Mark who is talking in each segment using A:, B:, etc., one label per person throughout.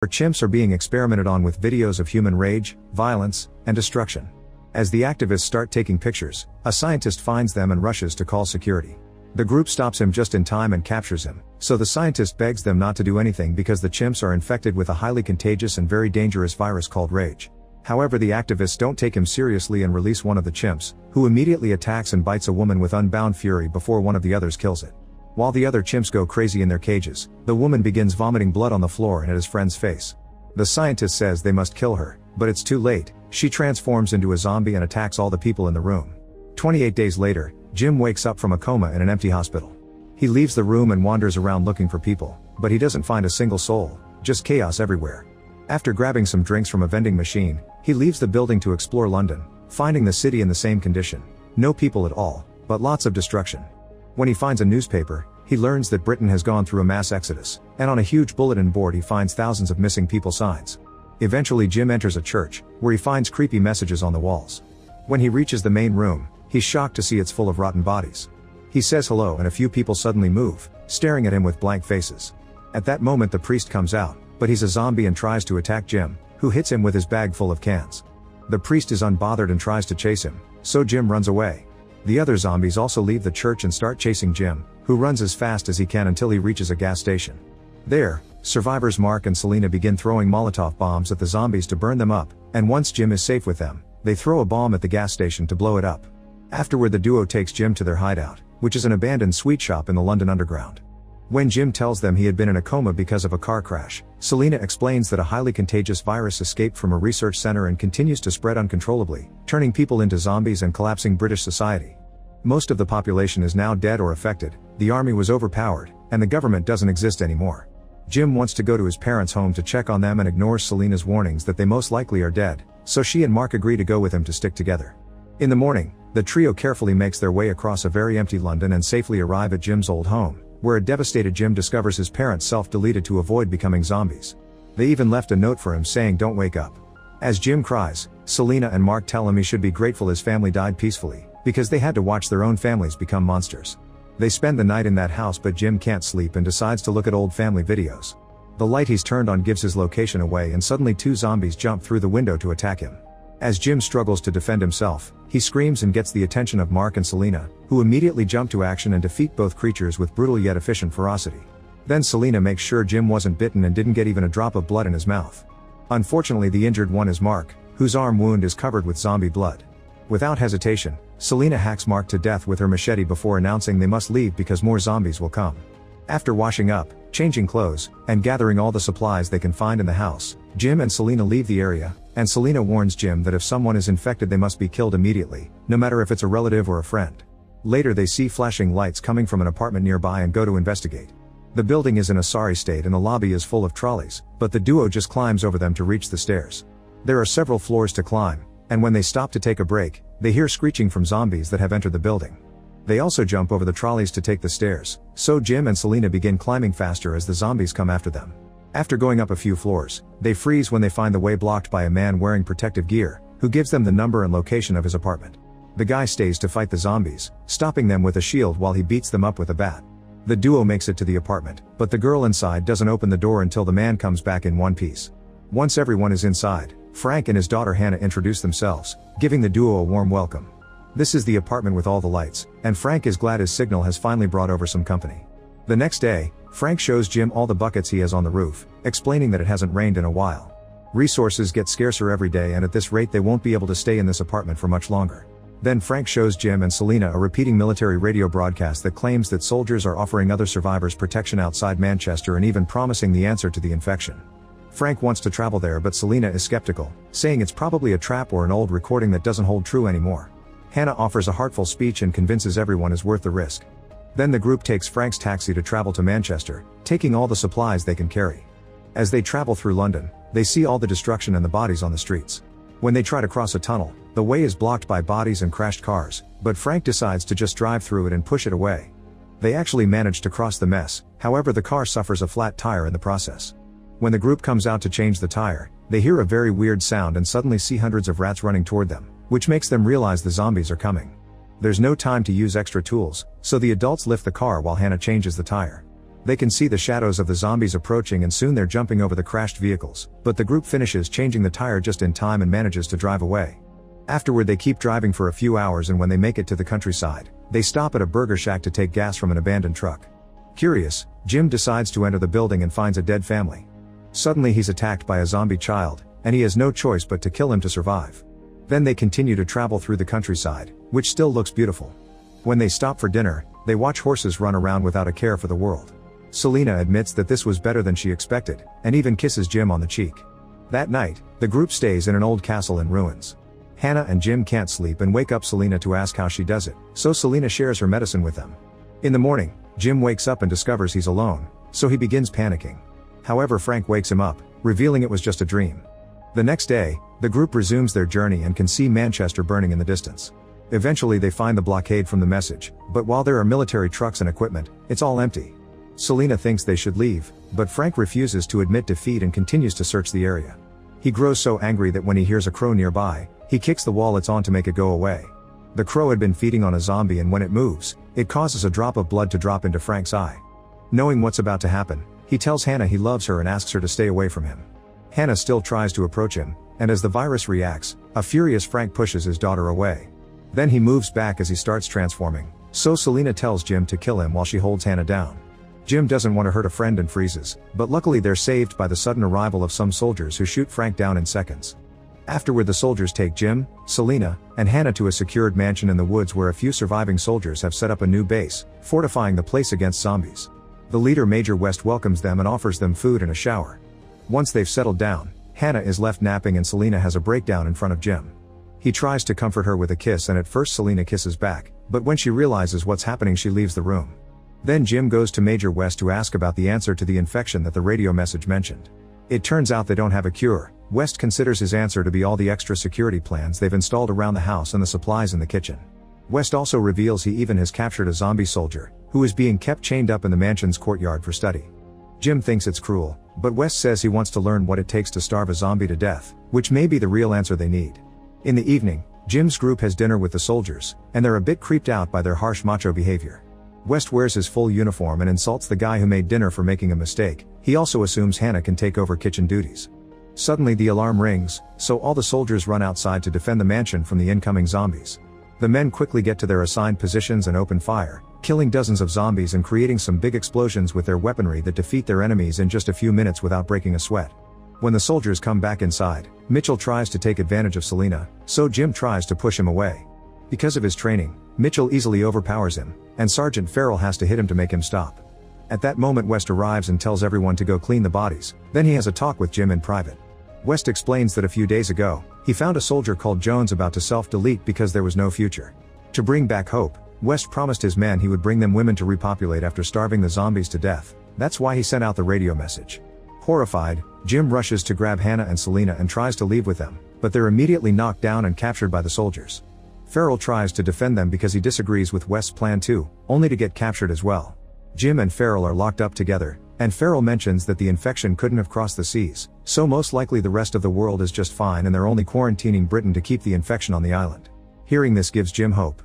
A: Our chimps are being experimented on with videos of human rage, violence, and destruction. As the activists start taking pictures, a scientist finds them and rushes to call security. The group stops him just in time and captures him, so the scientist begs them not to do anything because the chimps are infected with a highly contagious and very dangerous virus called rage. However, the activists don't take him seriously and release one of the chimps, who immediately attacks and bites a woman with unbound fury before one of the others kills it. While the other chimps go crazy in their cages, the woman begins vomiting blood on the floor and at his friend's face. The scientist says they must kill her, but it's too late. She transforms into a zombie and attacks all the people in the room. 28 days later, Jim wakes up from a coma in an empty hospital. He leaves the room and wanders around looking for people, but he doesn't find a single soul, just chaos everywhere. After grabbing some drinks from a vending machine, he leaves the building to explore London, finding the city in the same condition. No people at all, but lots of destruction. When he finds a newspaper, he learns that Britain has gone through a mass exodus, and on a huge bulletin board he finds thousands of missing people signs. Eventually Jim enters a church, where he finds creepy messages on the walls. When he reaches the main room, he's shocked to see it's full of rotten bodies. He says hello and a few people suddenly move, staring at him with blank faces. At that moment the priest comes out, but he's a zombie and tries to attack Jim, who hits him with his bag full of cans. The priest is unbothered and tries to chase him, so Jim runs away. The other zombies also leave the church and start chasing Jim, who runs as fast as he can until he reaches a gas station. There, survivors Mark and Selena begin throwing Molotov bombs at the zombies to burn them up, and once Jim is safe with them, they throw a bomb at the gas station to blow it up. Afterward the duo takes Jim to their hideout, which is an abandoned sweet shop in the London Underground. When Jim tells them he had been in a coma because of a car crash, Selena explains that a highly contagious virus escaped from a research center and continues to spread uncontrollably, turning people into zombies and collapsing British society. Most of the population is now dead or affected, the army was overpowered, and the government doesn't exist anymore. Jim wants to go to his parents' home to check on them and ignores Selena's warnings that they most likely are dead, so she and Mark agree to go with him to stick together. In the morning, the trio carefully makes their way across a very empty London and safely arrive at Jim's old home, where a devastated Jim discovers his parents self-deleted to avoid becoming zombies. They even left a note for him saying don't wake up. As Jim cries, Selena and Mark tell him he should be grateful his family died peacefully, because they had to watch their own families become monsters. They spend the night in that house but Jim can't sleep and decides to look at old family videos. The light he's turned on gives his location away and suddenly two zombies jump through the window to attack him. As Jim struggles to defend himself, he screams and gets the attention of Mark and Selena, who immediately jump to action and defeat both creatures with brutal yet efficient ferocity. Then Selena makes sure Jim wasn't bitten and didn't get even a drop of blood in his mouth. Unfortunately the injured one is Mark, whose arm wound is covered with zombie blood. Without hesitation, Selena hacks Mark to death with her machete before announcing they must leave because more zombies will come. After washing up, changing clothes, and gathering all the supplies they can find in the house, Jim and Selena leave the area, and Selena warns Jim that if someone is infected they must be killed immediately, no matter if it's a relative or a friend. Later they see flashing lights coming from an apartment nearby and go to investigate. The building is in a sorry state and the lobby is full of trolleys, but the duo just climbs over them to reach the stairs. There are several floors to climb, and when they stop to take a break, they hear screeching from zombies that have entered the building. They also jump over the trolleys to take the stairs, so Jim and Selena begin climbing faster as the zombies come after them. After going up a few floors, they freeze when they find the way blocked by a man wearing protective gear, who gives them the number and location of his apartment. The guy stays to fight the zombies, stopping them with a shield while he beats them up with a bat. The duo makes it to the apartment, but the girl inside doesn't open the door until the man comes back in one piece. Once everyone is inside, Frank and his daughter Hannah introduce themselves, giving the duo a warm welcome. This is the apartment with all the lights, and Frank is glad his signal has finally brought over some company. The next day, Frank shows Jim all the buckets he has on the roof, explaining that it hasn't rained in a while. Resources get scarcer every day and at this rate they won't be able to stay in this apartment for much longer. Then Frank shows Jim and Selena a repeating military radio broadcast that claims that soldiers are offering other survivors protection outside Manchester and even promising the answer to the infection. Frank wants to travel there but Selena is skeptical, saying it's probably a trap or an old recording that doesn't hold true anymore. Hannah offers a heartful speech and convinces everyone is worth the risk. Then the group takes Frank's taxi to travel to Manchester, taking all the supplies they can carry. As they travel through London, they see all the destruction and the bodies on the streets. When they try to cross a tunnel, the way is blocked by bodies and crashed cars, but Frank decides to just drive through it and push it away. They actually manage to cross the mess, however the car suffers a flat tire in the process. When the group comes out to change the tire, they hear a very weird sound and suddenly see hundreds of rats running toward them, which makes them realize the zombies are coming. There's no time to use extra tools, so the adults lift the car while Hannah changes the tire. They can see the shadows of the zombies approaching and soon they're jumping over the crashed vehicles, but the group finishes changing the tire just in time and manages to drive away. Afterward they keep driving for a few hours, and when they make it to the countryside, they stop at a burger shack to take gas from an abandoned truck. Curious, Jim decides to enter the building and finds a dead family. Suddenly he's attacked by a zombie child, and he has no choice but to kill him to survive. Then they continue to travel through the countryside, which still looks beautiful. When they stop for dinner, they watch horses run around without a care for the world. Selena admits that this was better than she expected, and even kisses Jim on the cheek. That night, the group stays in an old castle in ruins. Hannah and Jim can't sleep and wake up Selena to ask how she does it, so Selena shares her medicine with them. In the morning, Jim wakes up and discovers he's alone, so he begins panicking. However, Frank wakes him up, revealing it was just a dream. The next day, the group resumes their journey and can see Manchester burning in the distance. Eventually they find the blockade from the message, but while there are military trucks and equipment, it's all empty. Selena thinks they should leave, but Frank refuses to admit defeat and continues to search the area. He grows so angry that when he hears a crow nearby, he kicks the wall it's on to make it go away. The crow had been feeding on a zombie, and when it moves, it causes a drop of blood to drop into Frank's eye. Knowing what's about to happen, he tells Hannah he loves her and asks her to stay away from him. Hannah still tries to approach him, and as the virus reacts, a furious Frank pushes his daughter away. Then he moves back as he starts transforming, so Selena tells Jim to kill him while she holds Hannah down. Jim doesn't want to hurt a friend and freezes, but luckily they're saved by the sudden arrival of some soldiers who shoot Frank down in seconds. Afterward the soldiers take Jim, Selena, and Hannah to a secured mansion in the woods where a few surviving soldiers have set up a new base, fortifying the place against zombies. The leader Major West welcomes them and offers them food and a shower. Once they've settled down, Hannah is left napping and Selena has a breakdown in front of Jim. He tries to comfort her with a kiss, and at first Selena kisses back, but when she realizes what's happening she leaves the room. Then Jim goes to Major West to ask about the answer to the infection that the radio message mentioned. It turns out they don't have a cure. West considers his answer to be all the extra security plans they've installed around the house and the supplies in the kitchen. West also reveals he even has captured a zombie soldier, who is being kept chained up in the mansion's courtyard for study. Jim thinks it's cruel, but West says he wants to learn what it takes to starve a zombie to death, which may be the real answer they need. In the evening, Jim's group has dinner with the soldiers, and they're a bit creeped out by their harsh macho behavior. West wears his full uniform and insults the guy who made dinner for making a mistake. He also assumes Hannah can take over kitchen duties. Suddenly the alarm rings, so all the soldiers run outside to defend the mansion from the incoming zombies. The men quickly get to their assigned positions and open fire, killing dozens of zombies and creating some big explosions with their weaponry that defeat their enemies in just a few minutes without breaking a sweat. When the soldiers come back inside, Mitchell tries to take advantage of Selena, so Jim tries to push him away. Because of his training, Mitchell easily overpowers him, and Sergeant Farrell has to hit him to make him stop. At that moment West arrives and tells everyone to go clean the bodies, then he has a talk with Jim in private. West explains that a few days ago, he found a soldier called Jones about to self-delete because there was no future. To bring back hope, West promised his men he would bring them women to repopulate after starving the zombies to death. That's why he sent out the radio message. Horrified, Jim rushes to grab Hannah and Selena and tries to leave with them, but they're immediately knocked down and captured by the soldiers. Farrell tries to defend them because he disagrees with West's plan too, only to get captured as well. Jim and Farrell are locked up together, and Farrell mentions that the infection couldn't have crossed the seas, so most likely the rest of the world is just fine and they're only quarantining Britain to keep the infection on the island. Hearing this gives Jim hope.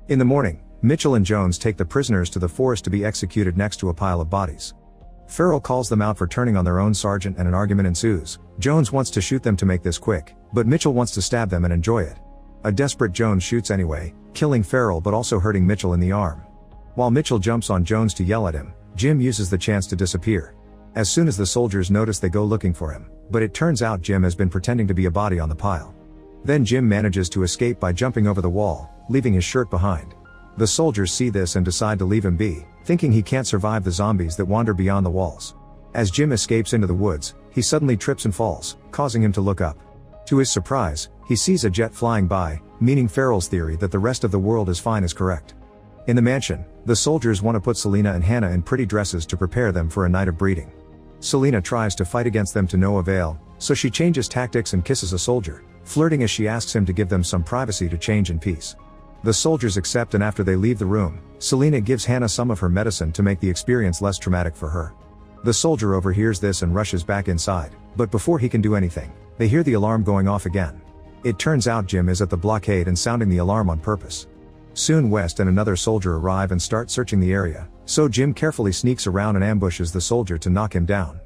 A: In the morning, Mitchell and Jones take the prisoners to the forest to be executed next to a pile of bodies. Farrell calls them out for turning on their own sergeant and an argument ensues. Jones wants to shoot them to make this quick, but Mitchell wants to stab them and enjoy it. A desperate Jones shoots anyway, killing Farrell but also hurting Mitchell in the arm. While Mitchell jumps on Jones to yell at him, Jim uses the chance to disappear. As soon as the soldiers notice they go looking for him, but it turns out Jim has been pretending to be a body on the pile. Then Jim manages to escape by jumping over the wall, leaving his shirt behind. The soldiers see this and decide to leave him be, thinking he can't survive the zombies that wander beyond the walls. As Jim escapes into the woods, he suddenly trips and falls, causing him to look up. To his surprise, he sees a jet flying by, meaning Farrell's theory that the rest of the world is fine is correct. In the mansion, the soldiers want to put Selena and Hannah in pretty dresses to prepare them for a night of breeding. Selena tries to fight against them to no avail, so she changes tactics and kisses a soldier, flirting as she asks him to give them some privacy to change in peace. The soldiers accept, and after they leave the room, Selena gives Hannah some of her medicine to make the experience less traumatic for her. The soldier overhears this and rushes back inside, but before he can do anything, they hear the alarm going off again. It turns out Jim is at the blockade and sounding the alarm on purpose. Soon West and another soldier arrive and start searching the area, so Jim carefully sneaks around and ambushes the soldier to knock him down.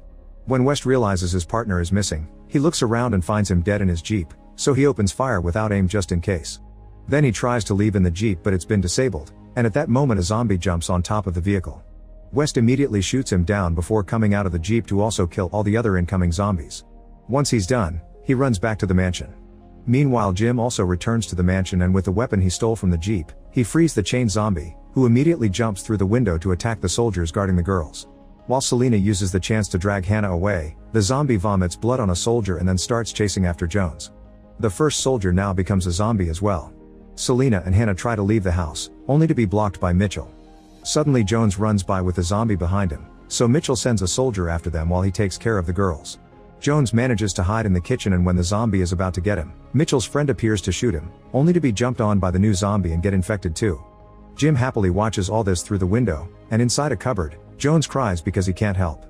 A: When West realizes his partner is missing, he looks around and finds him dead in his Jeep, so he opens fire without aim just in case. Then he tries to leave in the Jeep but it's been disabled, and at that moment a zombie jumps on top of the vehicle. West immediately shoots him down before coming out of the Jeep to also kill all the other incoming zombies. Once he's done, he runs back to the mansion. Meanwhile Jim also returns to the mansion and with the weapon he stole from the Jeep, he frees the chained zombie, who immediately jumps through the window to attack the soldiers guarding the girls. While Selena uses the chance to drag Hannah away, the zombie vomits blood on a soldier and then starts chasing after Jones. The first soldier now becomes a zombie as well. Selena and Hannah try to leave the house, only to be blocked by Mitchell. Suddenly Jones runs by with the zombie behind him, so Mitchell sends a soldier after them while he takes care of the girls. Jones manages to hide in the kitchen and when the zombie is about to get him, Mitchell's friend appears to shoot him, only to be jumped on by the new zombie and get infected too. Jim happily watches all this through the window, and inside a cupboard, Jones cries because he can't help.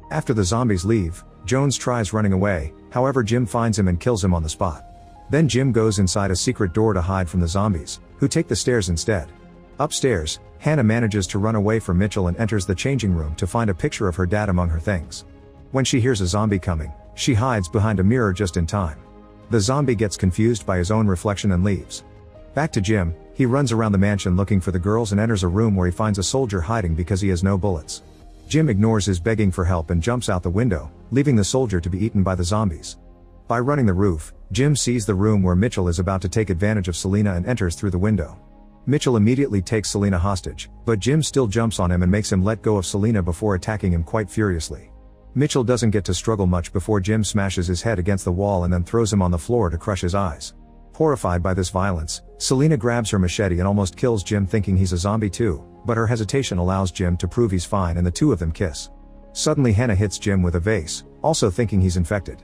A: After the zombies leave, Jones tries running away, however Jim finds him and kills him on the spot. Then Jim goes inside a secret door to hide from the zombies, who take the stairs instead. Upstairs, Hannah manages to run away from Mitchell and enters the changing room to find a picture of her dad among her things. When she hears a zombie coming, she hides behind a mirror just in time. The zombie gets confused by his own reflection and leaves. Back to Jim, he runs around the mansion looking for the girls and enters a room where he finds a soldier hiding because he has no bullets. Jim ignores his begging for help and jumps out the window, leaving the soldier to be eaten by the zombies. By running the roof, Jim sees the room where Mitchell is about to take advantage of Selena and enters through the window. Mitchell immediately takes Selena hostage, but Jim still jumps on him and makes him let go of Selena before attacking him quite furiously. Mitchell doesn't get to struggle much before Jim smashes his head against the wall and then throws him on the floor to crush his eyes. Horrified by this violence, Selena grabs her machete and almost kills Jim thinking he's a zombie too, but her hesitation allows Jim to prove he's fine and the two of them kiss. Suddenly Hannah hits Jim with a vase, also thinking he's infected.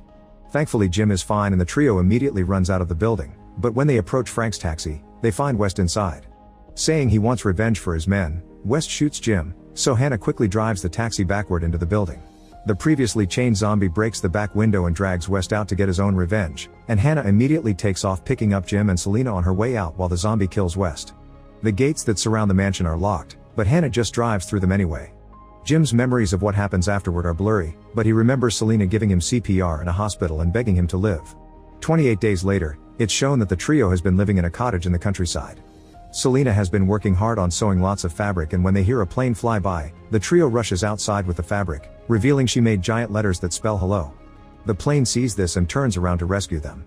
A: Thankfully Jim is fine and the trio immediately runs out of the building, but when they approach Frank's taxi, they find West inside. Saying he wants revenge for his men, West shoots Jim, so Hannah quickly drives the taxi backward into the building. The previously chained zombie breaks the back window and drags West out to get his own revenge, and Hannah immediately takes off picking up Jim and Selena on her way out while the zombie kills West. The gates that surround the mansion are locked, but Hannah just drives through them anyway. Jim's memories of what happens afterward are blurry, but he remembers Selena giving him CPR in a hospital and begging him to live. 28 days later, it's shown that the trio has been living in a cottage in the countryside. Selena has been working hard on sewing lots of fabric and when they hear a plane fly by, the trio rushes outside with the fabric, revealing she made giant letters that spell hello. The plane sees this and turns around to rescue them.